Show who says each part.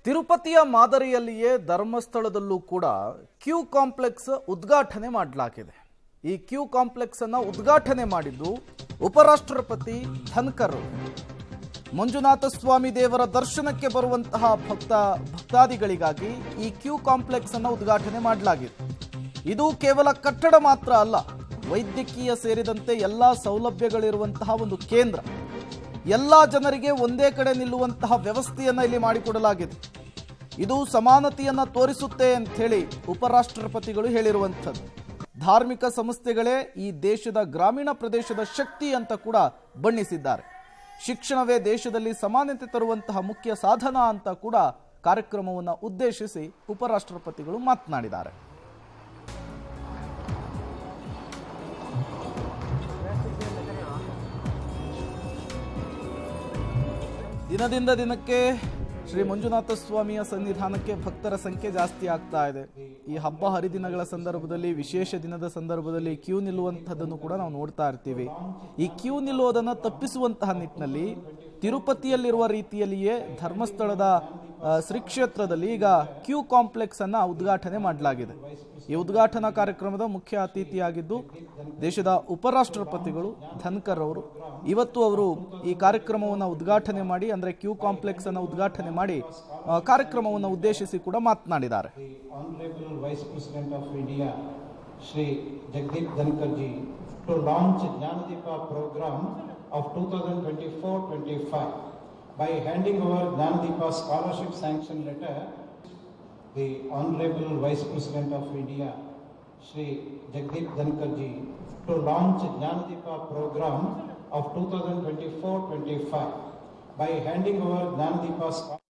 Speaker 1: ತಿರುಪತಿಯ ಮಾದರಿಯಲ್ಲಿಯೇ ಧರ್ಮಸ್ಥಳದಲ್ಲೂ ಕೂಡ Q complex ಉದ್ಘಾಟನೆ ಮಾಡಲಾಗಿದೆ. ಈ ಕ್ಯೂ ಕಾಂಪ್ಲೆಕ್ಸ್ ಅನ್ನು ಉದ್ಘಾಟನೆ ಮಾಡಿದ್ದು ಉಪರಾಷ್ಟ್ರಪತಿ ಧನ್ಕರ್. ಮಂಜುನಾಥ ಸ್ವಾಮಿ ದೇವರ ದರ್ಶನಕ್ಕೆ ಬರುವಂತಹ ಭಕ್ತಾದಿಗಳಿಗಾಗಿ ಈ ಕ್ಯೂ ಕಾಂಪ್ಲೆಕ್ಸ್ ಅನ್ನು ಉದ್ಘಾಟನೆ ಮಾಡಲಾಗಿದೆ. ಇದು ಕೇವಲ ಕಟ್ಟಡ ಮಾತ್ರ ಅಲ್ಲ, ವೈದ್ಯಕೀಯ ಸೇರಿದಂತೆ ಎಲ್ಲ ಸೌಲಭ್ಯಗಳಿರುವಂತಹ ಒಂದು ಕೇಂದ್ರ. ಎಲ್ಲ ಜನರಿಗೆ ಒಂದೇ ಕಡೆ ನಿಲ್ಲುವಂತಹ ವ್ಯವಸ್ಥೆಯನ್ನು ಇಲ್ಲಿ ಮಾಡಿಕೊಡಲಾಗಿದೆ. ಇದು ಸಮಾನತೆಯನ್ನು ತೋರಿಸುತ್ತೆ ಅಂತ ಹೇಳಿ ಉಪರಾಷ್ಟ್ರಪತಿಗಳು ಹೇಳಿರುವಂಥದ್ದು. ಧಾರ್ಮಿಕ ಸಂಸ್ಥೆಗಳೇ ಈ ದೇಶದ ಗ್ರಾಮೀಣ ಪ್ರದೇಶದ ಶಕ್ತಿ ಅಂತ ಕೂಡ ಬಣ್ಣಿಸಿದ್ದಾರೆ. ಶಿಕ್ಷಣವೇ ದೇಶದಲ್ಲಿ ಸಮಾನತೆ ತರುವಂತಹ ಮುಖ್ಯ ಸಾಧನ ಅಂತ ಕೂಡ ಕಾರ್ಯಕ್ರಮವನ್ನು ಉದ್ದೇಶಿಸಿ ಉಪರಾಷ್ಟ್ರಪತಿಗಳು ಮಾತನಾಡಿದ್ದಾರೆ. ದಿನದಿಂದ ದಿನಕ್ಕೆ ಶ್ರೀ ಮಂಜುನಾಥ ಸ್ವಾಮಿಯ ಸನ್ನಿಧಾನಕ್ಕೆ ಭಕ್ತರ ಸಂಖ್ಯೆ ಜಾಸ್ತಿ ಆಗ್ತಾ ಇದೆ. ಈ ಹಬ್ಬ ಹರಿದಿನಗಳ ಸಂದರ್ಭದಲ್ಲಿ, ವಿಶೇಷ ದಿನದ ಸಂದರ್ಭದಲ್ಲಿ ಕ್ಯೂ ನಿಲ್ಲುವಂಥದ್ದನ್ನು ಕೂಡ ನಾವು ನೋಡ್ತಾ ಇರ್ತೀವಿ. ಈ ಕ್ಯೂ ನಿಲ್ಲುವುದನ್ನು ತಪ್ಪಿಸುವಂತಹ ನಿಟ್ಟಿನಲ್ಲಿ ತಿರುಪತಿಯಲ್ಲಿರುವ ರೀತಿಯಲ್ಲಿಯೇ ಧರ್ಮಸ್ಥಳದ ಶ್ರೀ ಕ್ಷೇತ್ರದಲ್ಲಿ ಈಗ ಕ್ಯೂ ಕಾಂಪ್ಲೆಕ್ಸ್ ಅನ್ನ ಉದ್ಘಾಟನೆ ಮಾಡಲಾಗಿದೆ. ಈ ಉದ್ಘಾಟನಾ ಕಾರ್ಯಕ್ರಮದ ಮುಖ್ಯ ಅತಿಥಿಯಾಗಿದ್ದು ದೇಶದ ಉಪರಾಷ್ಟ್ರಪತಿಗಳು ಧನ್ಕರ್ ಅವರು. ಇವತ್ತು ಅವರು ಈ ಕಾರ್ಯಕ್ರಮವನ್ನು ಉದ್ಘಾಟನೆ ಮಾಡಿ, ಅಂದ್ರೆ ಕ್ಯೂ ಕಾಂಪ್ಲೆಕ್ಸ್ ಅನ್ನು ಉದ್ಘಾಟನೆ ಮಾಡಿ ಕಾರ್ಯಕ್ರಮವನ್ನು ಉದ್ದೇಶಿಸಿ ಕೂಡ ಮಾತನಾಡಿದ್ದಾರೆ.
Speaker 2: Vice president of India Shri Jagdeep Dhankhar ji to launch Jnanadeepa program of 2024-25 by handing over Gnanadeepa scholarship sanction letter. The Honorable Vice President of India, Shri Jagdeep Dhankar ji, to launch Gnanadeepa program of 2024-25 by handing over Gnanadeepa